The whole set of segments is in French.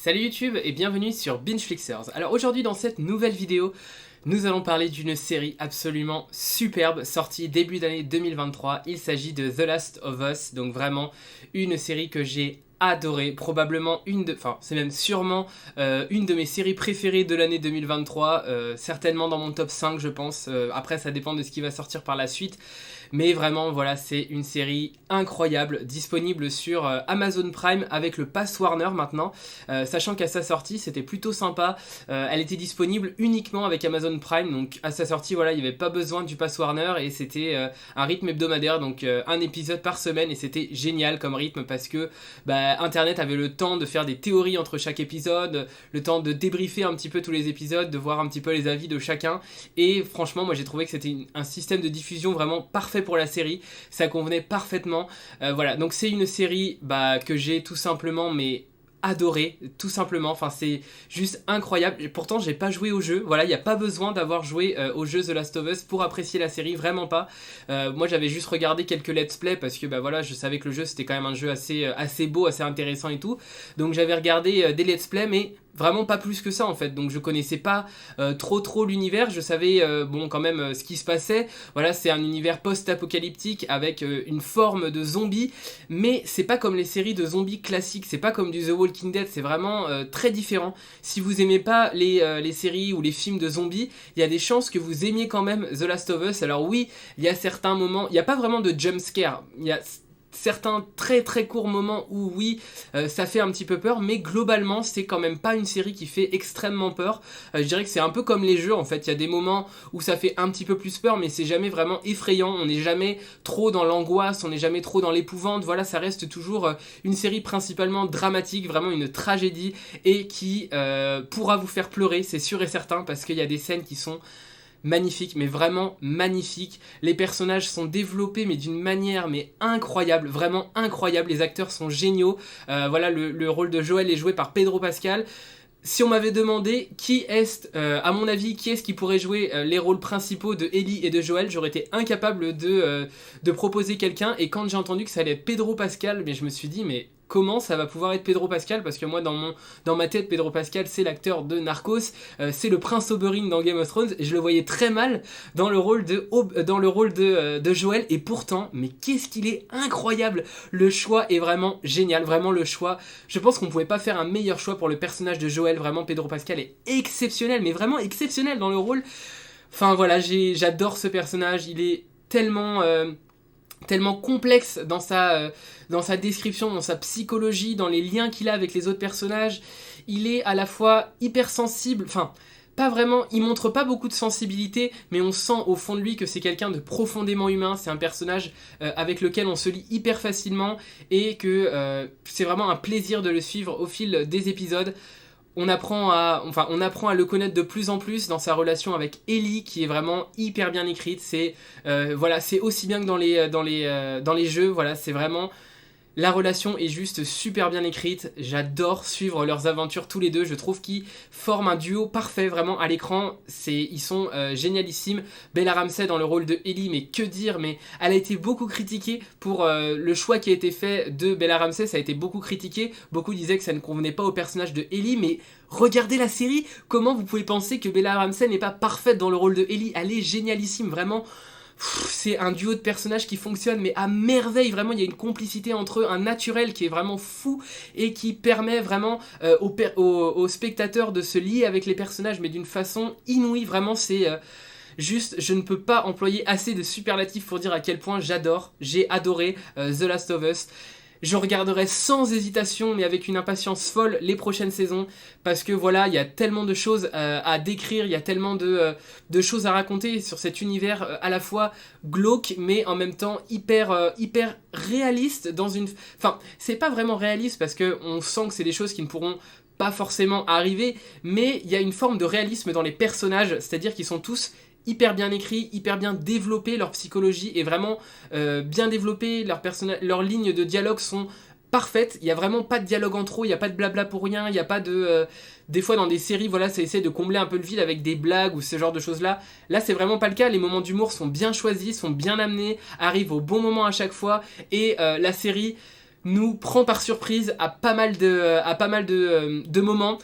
Salut YouTube et bienvenue sur BingeFlixers. Alors aujourd'hui dans cette nouvelle vidéo, nous allons parler d'une série absolument superbe sortie début d'année 2023. Il s'agit de The Last of Us, donc vraiment une série que j'ai adorée, probablement c'est même sûrement une de mes séries préférées de l'année 2023, certainement dans mon top 5 je pense, après ça dépend de ce qui va sortir par la suite. Mais vraiment, voilà, c'est une série incroyable, disponible sur Amazon Prime avec le Pass Warner maintenant. Sachant qu'à sa sortie, c'était plutôt sympa. Elle était disponible uniquement avec Amazon Prime. Donc à sa sortie, voilà, il n'y avait pas besoin du Pass Warner et c'était un rythme hebdomadaire, donc un épisode par semaine. Et c'était génial comme rythme parce que Internet avait le temps de faire des théories entre chaque épisode, le temps de débriefer un petit peu tous les épisodes, de voir un petit peu les avis de chacun. Et franchement, moi j'ai trouvé que c'était un système de diffusion vraiment parfait pour la série, ça convenait parfaitement. Voilà, donc c'est une série que j'ai tout simplement adoré, tout simplement, enfin c'est juste incroyable. Et pourtant j'ai pas joué au jeu, voilà, il n'y a pas besoin d'avoir joué au jeu The Last of Us pour apprécier la série, vraiment pas. Moi j'avais juste regardé quelques let's play parce que voilà, je savais que le jeu c'était quand même un jeu assez beau, assez intéressant et tout, donc j'avais regardé des let's play mais vraiment pas plus que ça en fait, donc je connaissais pas trop l'univers, je savais quand même ce qui se passait. Voilà, c'est un univers post-apocalyptique avec une forme de zombie, mais c'est pas comme les séries de zombies classiques, c'est pas comme du The Walking Dead, c'est vraiment très différent. Si vous aimez pas les séries ou les films de zombies, il y a des chances que vous aimiez quand même The Last of Us. Alors oui, il y a certains moments, il n'y a pas vraiment de jump scare, il y a certains très courts moments où oui, ça fait un petit peu peur, mais globalement c'est quand même pas une série qui fait extrêmement peur. Je dirais que c'est un peu comme les jeux en fait, il y a des moments où ça fait un petit peu plus peur, mais c'est jamais vraiment effrayant, on n'est jamais trop dans l'angoisse, on n'est jamais trop dans l'épouvante. Voilà, ça reste toujours une série principalement dramatique, vraiment une tragédie, et qui pourra vous faire pleurer, c'est sûr et certain, parce qu'il y a des scènes qui sont magnifique, mais vraiment magnifique. Les personnages sont développés mais d'une manière incroyable, vraiment incroyable. Les acteurs sont géniaux. Voilà, le rôle de Joël est joué par Pedro Pascal. Si on m'avait demandé à mon avis, qui est-ce qui pourrait jouer les rôles principaux de Ellie et de Joël, j'aurais été incapable de proposer quelqu'un. Et quand j'ai entendu que ça allait être Pedro Pascal, mais je me suis dit, mais comment ça va pouvoir être Pedro Pascal? Parce que moi, dans ma tête, Pedro Pascal, c'est l'acteur de Narcos, c'est le prince Oberyn dans Game of Thrones, et je le voyais très mal dans le rôle de Joël, et pourtant, mais qu'est-ce qu'il est incroyable! Le choix est vraiment génial, vraiment le choix. Je pense qu'on pouvait pas faire un meilleur choix pour le personnage de Joël, vraiment Pedro Pascal est exceptionnel, mais vraiment exceptionnel dans le rôle. Enfin voilà, j'adore ce personnage, il est tellement complexe dans sa description, dans sa psychologie, dans les liens qu'il a avec les autres personnages. Il est à la fois hypersensible, enfin pas vraiment, il montre pas beaucoup de sensibilité, mais on sent au fond de lui que c'est quelqu'un de profondément humain. C'est un personnage avec lequel on se lie hyper facilement, et que c'est vraiment un plaisir de le suivre au fil des épisodes. On apprend à le connaître de plus en plus dans sa relation avec Ellie, qui est vraiment hyper bien écrite. C'est aussi bien que dans les jeux. Voilà, c'est vraiment, la relation est juste super bien écrite. J'adore suivre leurs aventures tous les deux. Je trouve qu'ils forment un duo parfait vraiment à l'écran. Ils sont génialissimes. Bella Ramsey dans le rôle de Ellie, mais que dire, mais elle a été beaucoup critiquée pour le choix qui a été fait de Bella Ramsey. Ça a été beaucoup critiqué. Beaucoup disaient que ça ne convenait pas au personnage de Ellie, mais regardez la série. Comment vous pouvez penser que Bella Ramsey n'est pas parfaite dans le rôle de Ellie? Elle est génialissime, vraiment. C'est un duo de personnages qui fonctionne mais à merveille, vraiment il y a une complicité entre eux, un naturel qui est vraiment fou et qui permet vraiment aux spectateurs de se lier avec les personnages mais d'une façon inouïe. Vraiment c'est juste, je ne peux pas employer assez de superlatifs pour dire à quel point j'ai adoré The Last of Us. Je regarderai sans hésitation, mais avec une impatience folle, les prochaines saisons, parce que voilà, il y a tellement de choses à décrire, il y a tellement de choses à raconter sur cet univers à la fois glauque, mais en même temps hyper réaliste. Enfin, c'est pas vraiment réaliste parce qu'on sent que c'est des choses qui ne pourront pas forcément arriver, mais il y a une forme de réalisme dans les personnages, c'est-à-dire qu'ils sont tous hyper bien écrits, hyper bien développés, leur psychologie est vraiment bien développée, leurs lignes de dialogue sont parfaites, il n'y a vraiment pas de dialogue en trop, il n'y a pas de blabla pour rien, il n'y a pas de... des fois dans des séries, voilà, ça essaie de combler un peu le vide avec des blagues ou ce genre de choses-là. Là, c'est vraiment pas le cas, les moments d'humour sont bien choisis, sont bien amenés, arrivent au bon moment à chaque fois, et la série nous prend par surprise à pas mal de moments.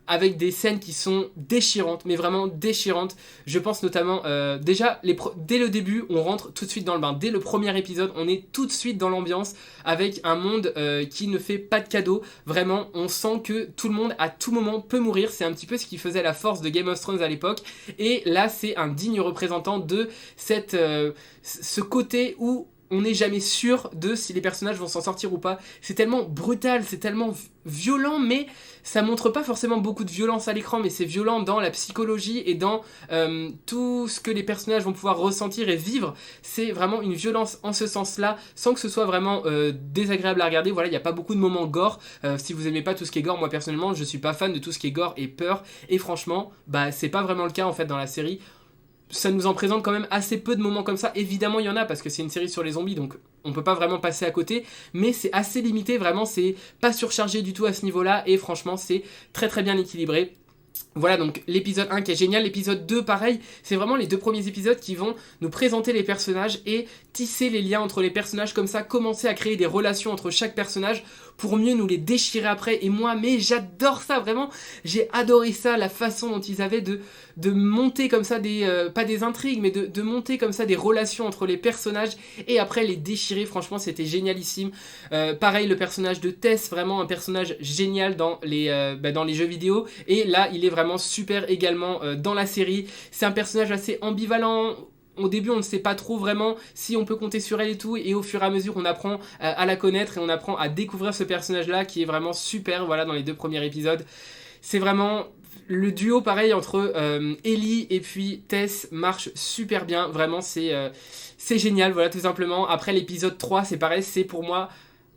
Avec des scènes qui sont déchirantes, mais vraiment déchirantes. Je pense notamment, déjà, dès le début, on rentre tout de suite dans le bain. Dès le premier épisode, on est tout de suite dans l'ambiance, avec un monde qui ne fait pas de cadeaux. Vraiment, on sent que tout le monde, à tout moment, peut mourir. C'est un petit peu ce qui faisait la force de Game of Thrones à l'époque. Et là, c'est un digne représentant de ce côté où on n'est jamais sûr de si les personnages vont s'en sortir ou pas. C'est tellement brutal, c'est tellement violent, mais ça montre pas forcément beaucoup de violence à l'écran, mais c'est violent dans la psychologie et dans tout ce que les personnages vont pouvoir ressentir et vivre. C'est vraiment une violence en ce sens-là, sans que ce soit vraiment désagréable à regarder. Voilà, il n'y a pas beaucoup de moments gore. Si vous aimez pas tout ce qui est gore, moi personnellement, je suis pas fan de tout ce qui est gore et peur. Et franchement, bah c'est pas vraiment le cas en fait dans la série. Ça nous en présente quand même assez peu de moments comme ça. Évidemment, il y en a parce que c'est une série sur les zombies, donc on peut pas vraiment passer à côté. Mais c'est assez limité, vraiment, c'est pas surchargé du tout à ce niveau-là. Et franchement, c'est très très bien équilibré. Voilà donc l'épisode 1 qui est génial, l'épisode 2 pareil, c'est vraiment les deux premiers épisodes qui vont nous présenter les personnages et tisser les liens entre les personnages comme ça, commencer à créer des relations entre chaque personnage pour mieux nous les déchirer après. Et moi, mais j'adore ça vraiment, j'ai adoré ça, la façon dont ils avaient de monter comme ça pas des intrigues, mais de monter comme ça des relations entre les personnages et après les déchirer. Franchement, c'était génialissime. Pareil, le personnage de Tess, vraiment un personnage génial dans les jeux vidéo, et là il est vraiment super également dans la série. C'est un personnage assez ambivalent. Au début, on ne sait pas trop vraiment si on peut compter sur elle et tout, et au fur et à mesure, on apprend à la connaître et on apprend à découvrir ce personnage-là qui est vraiment super, voilà, dans les 2 premiers épisodes. C'est vraiment... Le duo, pareil, entre Ellie et puis Tess marche super bien, vraiment, c'est génial, voilà, tout simplement. Après, l'épisode 3, c'est pareil, c'est pour moi...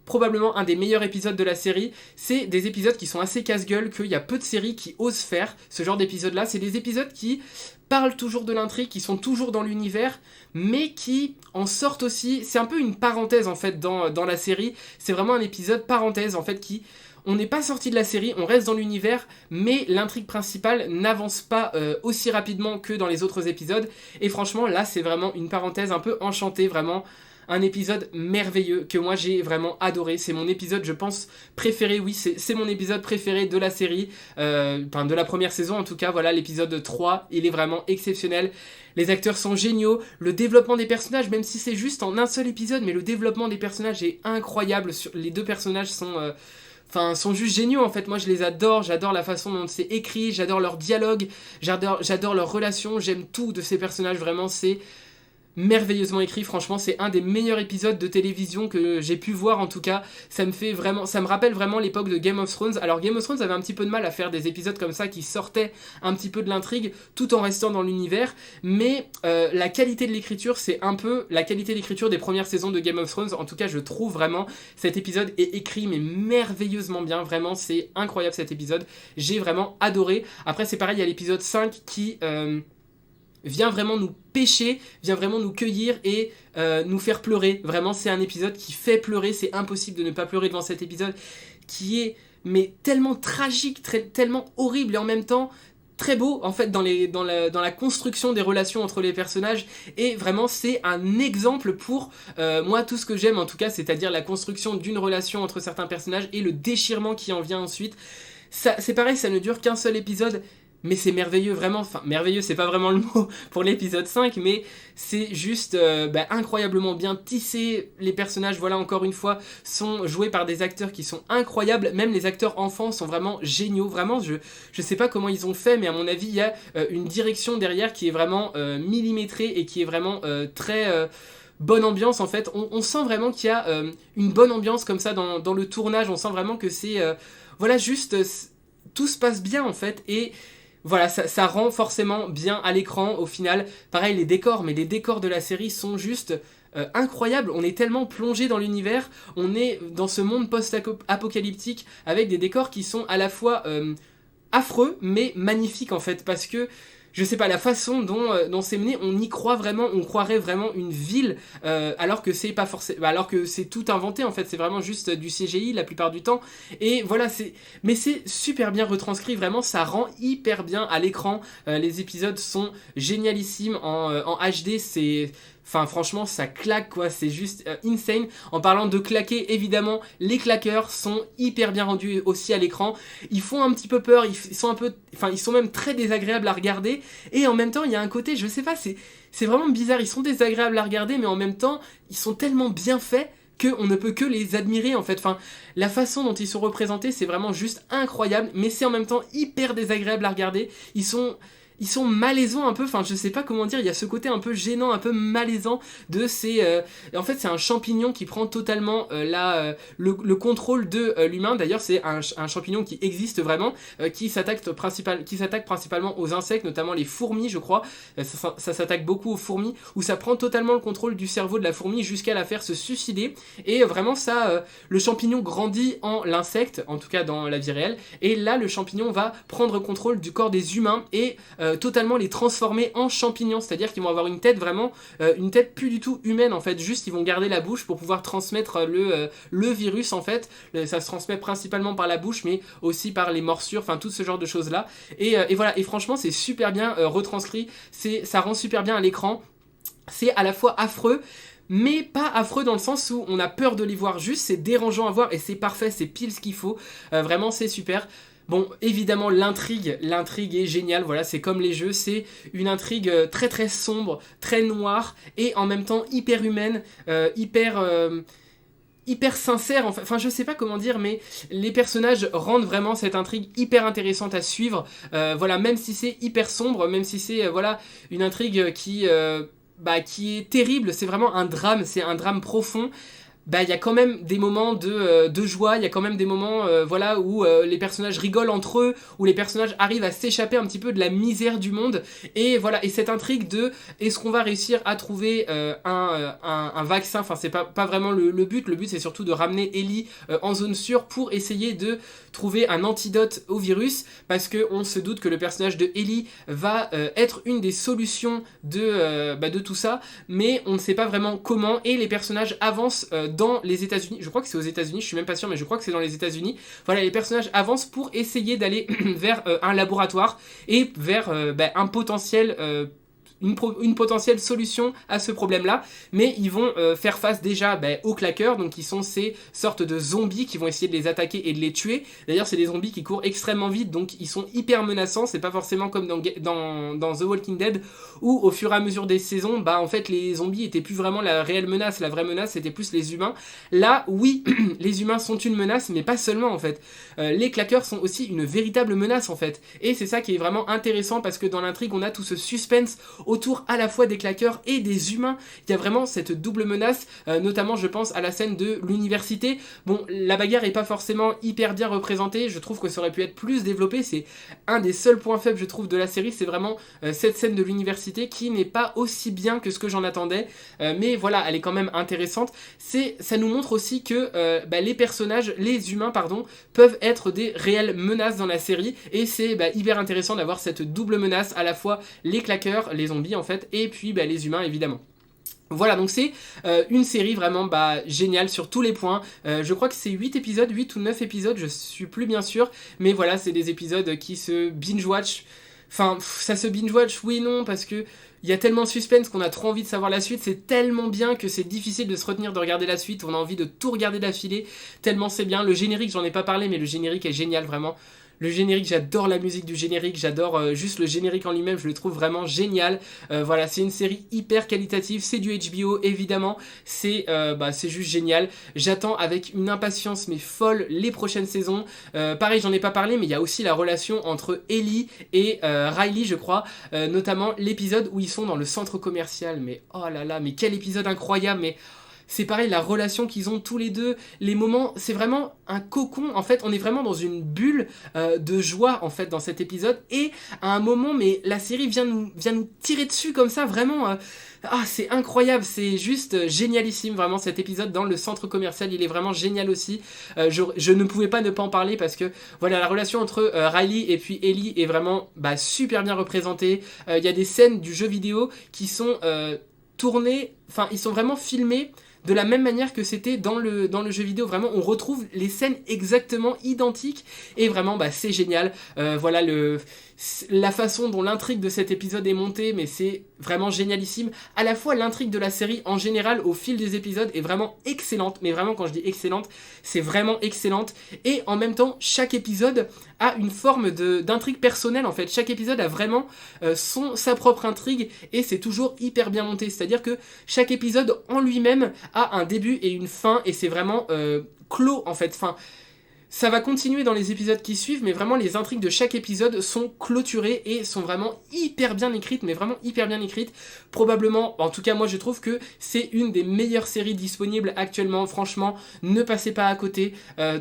probablement un des meilleurs épisodes de la série. C'est des épisodes qui sont assez casse-gueule, qu'il y a peu de séries qui osent faire ce genre d'épisodes-là. C'est des épisodes qui parlent toujours de l'intrigue, qui sont toujours dans l'univers, mais qui en sortent aussi. C'est un peu une parenthèse en fait dans la série. C'est vraiment un épisode parenthèse en fait qui... On n'est pas sorti de la série, on reste dans l'univers, mais l'intrigue principale n'avance pas aussi rapidement que dans les autres épisodes. Et franchement, là, c'est vraiment une parenthèse un peu enchantée, vraiment... Un épisode merveilleux que moi j'ai vraiment adoré. C'est mon épisode, je pense, préféré. Oui, c'est mon épisode préféré de la série. Enfin, de la première saison en tout cas. Voilà, l'épisode 3, il est vraiment exceptionnel. Les acteurs sont géniaux. Le développement des personnages, même si c'est juste en un seul épisode, mais le développement des personnages est incroyable. Les 2 personnages sont juste géniaux en fait. Moi je les adore, j'adore la façon dont c'est écrit, j'adore leur dialogue, j'adore leur relation, j'aime tout de ces personnages. Vraiment, c'est... merveilleusement écrit, franchement c'est un des meilleurs épisodes de télévision que j'ai pu voir en tout cas. Ça me rappelle vraiment l'époque de Game of Thrones. Alors Game of Thrones avait un petit peu de mal à faire des épisodes comme ça qui sortaient un petit peu de l'intrigue tout en restant dans l'univers, mais la qualité de l'écriture, c'est un peu la qualité d'écriture des premières saisons de Game of Thrones. En tout cas je trouve vraiment cet épisode est écrit mais merveilleusement bien, vraiment c'est incroyable cet épisode, j'ai vraiment adoré. Après c'est pareil, il y a l'épisode 5 qui... vient vraiment nous pêcher, vient vraiment nous cueillir et nous faire pleurer. Vraiment, c'est un épisode qui fait pleurer, c'est impossible de ne pas pleurer devant cet épisode, qui est mais tellement tragique, tellement horrible et en même temps très beau en fait dans la construction des relations entre les personnages. Et vraiment c'est un exemple pour moi tout ce que j'aime en tout cas, c'est-à-dire la construction d'une relation entre certains personnages et le déchirement qui en vient ensuite. C'est pareil, ça ne dure qu'un seul épisode, mais c'est merveilleux, vraiment. Enfin, merveilleux, c'est pas vraiment le mot pour l'épisode 5, mais c'est juste incroyablement bien tissé. Les personnages, voilà, encore une fois, sont joués par des acteurs qui sont incroyables. Même les acteurs enfants sont vraiment géniaux. Vraiment, je sais pas comment ils ont fait, mais à mon avis, il y a une direction derrière qui est vraiment millimétrée et qui est vraiment très... bonne ambiance en fait. On sent vraiment qu'il y a une bonne ambiance comme ça dans le tournage. On sent vraiment que c'est... voilà, juste... tout se passe bien en fait, et voilà, ça rend forcément bien à l'écran au final. Pareil, les décors, mais les décors de la série sont juste incroyables. On est tellement plongé dans l'univers, on est dans ce monde post-apocalyptique avec des décors qui sont à la fois affreux mais magnifiques en fait, parce que je sais pas, la façon dont c'est mené, on y croit vraiment, on croirait vraiment une ville, alors que c'est pas forcément, alors que c'est tout inventé en fait, c'est vraiment juste du CGI la plupart du temps. Et voilà, mais c'est super bien retranscrit, vraiment, ça rend hyper bien à l'écran. Les épisodes sont génialissimes en HD, Enfin, franchement, ça claque, quoi. C'est juste insane. En parlant de claquer, évidemment, les claqueurs sont hyper bien rendus aussi à l'écran. Ils font un petit peu peur, ils sont un peu... Enfin, ils sont même très désagréables à regarder. Et en même temps, il y a un côté, je sais pas, c'est vraiment bizarre. Ils sont désagréables à regarder, mais en même temps, ils sont tellement bien faits qu'on ne peut que les admirer, en fait. Enfin, la façon dont ils sont représentés, c'est vraiment juste incroyable. Mais c'est en même temps hyper désagréable à regarder. Ils sont malaisants un peu, enfin je sais pas comment dire, il y a ce côté un peu gênant, un peu malaisant de ces... En fait c'est un champignon qui prend totalement le contrôle de l'humain, d'ailleurs c'est un champignon qui existe vraiment, qui s'attaque principalement aux insectes, notamment les fourmis je crois, ça s'attaque beaucoup aux fourmis, où ça prend totalement le contrôle du cerveau de la fourmi jusqu'à la faire se suicider, et vraiment ça, le champignon grandit en l'insecte, en tout cas dans la vie réelle, et là le champignon va prendre contrôle du corps des humains, et totalement les transformer en champignons, c'est-à-dire qu'ils vont avoir une tête vraiment, une tête plus du tout humaine en fait, juste ils vont garder la bouche pour pouvoir transmettre le virus en fait, ça se transmet principalement par la bouche mais aussi par les morsures, enfin tout ce genre de choses là, et voilà, et franchement c'est super bien retranscrit, ça rend super bien à l'écran, c'est à la fois affreux, mais pas affreux dans le sens où on a peur de les voir, juste c'est dérangeant à voir et c'est parfait, c'est pile ce qu'il faut, vraiment c'est super. Bon, évidemment, l'intrigue est géniale, voilà, c'est comme les jeux, c'est une intrigue très très sombre, très noire, et en même temps hyper humaine, hyper sincère, enfin je sais pas comment dire, mais les personnages rendent vraiment cette intrigue hyper intéressante à suivre, voilà, même si c'est hyper sombre, même si c'est, voilà, une intrigue qui est terrible, c'est vraiment un drame, c'est un drame profond. Bah il y a quand même des moments de joie, il y a quand même des moments voilà où les personnages rigolent entre eux, où les personnages arrivent à s'échapper un petit peu de la misère du monde, et voilà, et cette intrigue de est-ce qu'on va réussir à trouver un vaccin, enfin c'est pas vraiment le but c'est surtout de ramener Ellie en zone sûre pour essayer de trouver un antidote au virus, parce que on se doute que le personnage de Ellie va être une des solutions de tout ça, mais on ne sait pas vraiment comment, et les personnages avancent dans les États-Unis, je crois que c'est aux États-Unis, je suis même pas sûr, mais je crois que c'est dans les États-Unis. Voilà, les personnages avancent pour essayer d'aller vers un laboratoire et vers un potentiel une potentielle solution à ce problème-là, mais ils vont faire face déjà aux claqueurs, donc qui sont ces sortes de zombies qui vont essayer de les attaquer et de les tuer. D'ailleurs, c'est des zombies qui courent extrêmement vite, donc ils sont hyper menaçants. C'est pas forcément comme dans The Walking Dead, où au fur et à mesure des saisons, en fait, les zombies étaient plus vraiment la réelle menace. La vraie menace, c'était plus les humains. Là, oui, les humains sont une menace, mais pas seulement, en fait. Les claqueurs sont aussi une véritable menace, en fait. Et c'est ça qui est vraiment intéressant, parce que dans l'intrigue, on a tout ce suspense autour à la fois des claqueurs et des humains. Il y a vraiment cette double menace, notamment je pense à la scène de l'université. Bon, la bagarre est pas forcément hyper bien représentée, je trouve que ça aurait pu être plus développé, c'est un des seuls points faibles je trouve de la série, c'est vraiment cette scène de l'université qui n'est pas aussi bien que ce que j'en attendais, mais voilà, elle est quand même intéressante. Ça nous montre aussi que les personnages, les humains pardon, peuvent être des réelles menaces dans la série, et c'est hyper intéressant d'avoir cette double menace, à la fois les claqueurs, les zombies en fait, et puis les humains évidemment. Voilà, donc c'est une série vraiment géniale sur tous les points. Je crois que c'est 8 épisodes, 8 ou 9 épisodes, je suis plus bien sûr, mais voilà, c'est des épisodes qui se binge-watch. Enfin, ça se binge-watch, oui et non, parce que il y a tellement de suspense qu'on a trop envie de savoir la suite, c'est tellement bien que c'est difficile de se retenir de regarder la suite, on a envie de tout regarder d'affilée, tellement c'est bien. Le générique, j'en ai pas parlé, mais le générique est génial, vraiment. Le générique, j'adore la musique du générique, j'adore juste le générique en lui-même, je le trouve vraiment génial. Voilà, c'est une série hyper qualitative, c'est du HBO évidemment, c'est juste génial. J'attends avec une impatience mais folle les prochaines saisons. Pareil, j'en ai pas parlé, mais il y a aussi la relation entre Ellie et Riley, je crois, notamment l'épisode où ils sont dans le centre commercial. Mais oh là là, mais quel épisode incroyable, mais... C'est pareil, la relation qu'ils ont tous les deux, les moments, c'est vraiment un cocon. En fait, on est vraiment dans une bulle de joie, en fait, dans cet épisode. Et à un moment, mais la série vient nous tirer dessus comme ça, vraiment... c'est incroyable, c'est juste génialissime, vraiment, cet épisode dans le centre commercial, il est vraiment génial aussi. Je ne pouvais pas ne pas en parler parce que, voilà, la relation entre Riley et puis Ellie est vraiment super bien représentée. Il y a des scènes du jeu vidéo qui sont tournées, enfin, ils sont vraiment filmés de la même manière que c'était dans le jeu vidéo. Vraiment, on retrouve les scènes exactement identiques, et vraiment, c'est génial. Voilà, la façon dont l'intrigue de cet épisode est montée, mais c'est vraiment génialissime. À la fois l'intrigue de la série en général au fil des épisodes est vraiment excellente, mais vraiment quand je dis excellente, c'est vraiment excellente. Et en même temps, chaque épisode a une forme d'intrigue personnelle en fait. Chaque épisode a vraiment sa propre intrigue et c'est toujours hyper bien monté. C'est-à-dire que chaque épisode en lui-même a un début et une fin et c'est vraiment clos en fait. Enfin, ça va continuer dans les épisodes qui suivent, mais vraiment les intrigues de chaque épisode sont clôturées et sont vraiment hyper bien écrites, mais vraiment hyper bien écrites. Probablement, en tout cas moi je trouve que c'est une des meilleures séries disponibles actuellement, franchement, ne passez pas à côté.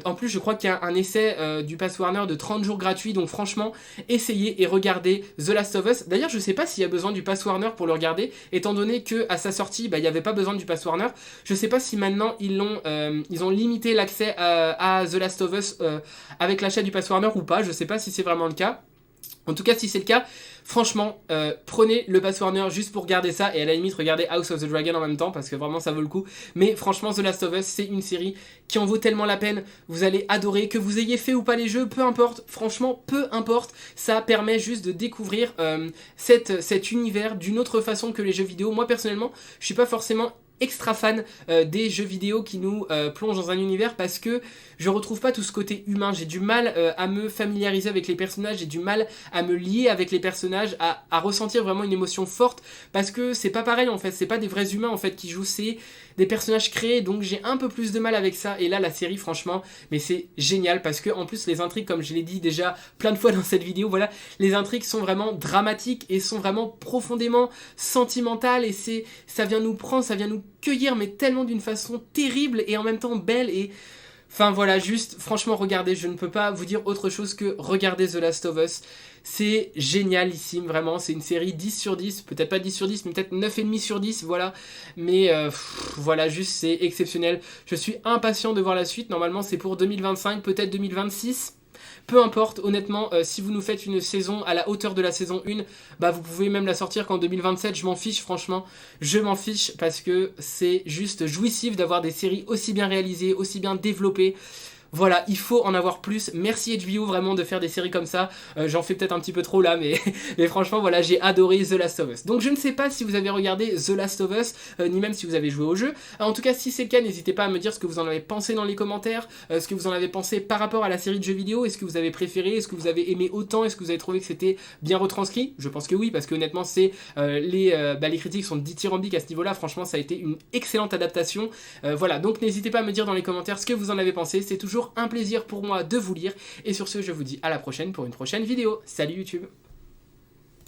En plus je crois qu'il y a un essai du Pass Warner de 30 jours gratuits, donc franchement, essayez et regardez The Last of Us. D'ailleurs je sais pas s'il y a besoin du Pass Warner pour le regarder, étant donné que à sa sortie, il n'y avait pas besoin du Pass Warner. Je sais pas si maintenant ils ont limité l'accès à The Last of Us avec l'achat du Pass Warner ou pas, je sais pas si c'est vraiment le cas. En tout cas, si c'est le cas, franchement, prenez le Pass Warner juste pour regarder ça et à la limite regardez House of the Dragon en même temps parce que vraiment ça vaut le coup. Mais franchement, The Last of Us, c'est une série qui en vaut tellement la peine. Vous allez adorer, que vous ayez fait ou pas les jeux, peu importe. Franchement, peu importe. Ça permet juste de découvrir cet univers d'une autre façon que les jeux vidéo. Moi personnellement, je suis pas forcément extra fan des jeux vidéo qui nous plongent dans un univers parce que je retrouve pas tout ce côté humain. J'ai du mal à me familiariser avec les personnages, j'ai du mal à me lier avec les personnages, à ressentir vraiment une émotion forte parce que c'est pas pareil en fait, c'est pas des vrais humains en fait qui jouent, c'est des personnages créés, donc j'ai un peu plus de mal avec ça. Et là la série franchement, mais c'est génial parce que en plus les intrigues, comme je l'ai dit déjà plein de fois dans cette vidéo, voilà, les intrigues sont vraiment dramatiques et sont vraiment profondément sentimentales et ça vient nous prendre, ça vient nous cueillir mais tellement d'une façon terrible et en même temps belle. Et enfin voilà, juste franchement regardez, je ne peux pas vous dire autre chose que regardez The Last of Us. C'est génialissime, vraiment, c'est une série 10 sur 10, peut-être pas 10 sur 10, mais peut-être 9,5 sur 10, voilà. Mais voilà, juste c'est exceptionnel. Je suis impatient de voir la suite, normalement c'est pour 2025, peut-être 2026. Peu importe, honnêtement, si vous nous faites une saison à la hauteur de la saison 1, bah vous pouvez même la sortir qu'en 2027, je m'en fiche, franchement. Je m'en fiche parce que c'est juste jouissif d'avoir des séries aussi bien réalisées, aussi bien développées. Voilà, il faut en avoir plus. Merci HBO vraiment de faire des séries comme ça. J'en fais peut-être un petit peu trop là, mais franchement, voilà, j'ai adoré The Last of Us. Donc je ne sais pas si vous avez regardé The Last of Us, ni même si vous avez joué au jeu. En tout cas, si c'est le cas, n'hésitez pas à me dire ce que vous en avez pensé dans les commentaires, ce que vous en avez pensé par rapport à la série de jeux vidéo. Est-ce que vous avez préféré? Est-ce que vous avez aimé autant? Est-ce que vous avez trouvé que c'était bien retranscrit? Je pense que oui, parce que honnêtement, les critiques sont dithyrambiques à ce niveau-là. Franchement, ça a été une excellente adaptation. Voilà, donc n'hésitez pas à me dire dans les commentaires ce que vous en avez pensé. C'est toujours un plaisir pour moi de vous lire. Et sur ce, je vous dis à la prochaine pour une prochaine vidéo. Salut YouTube!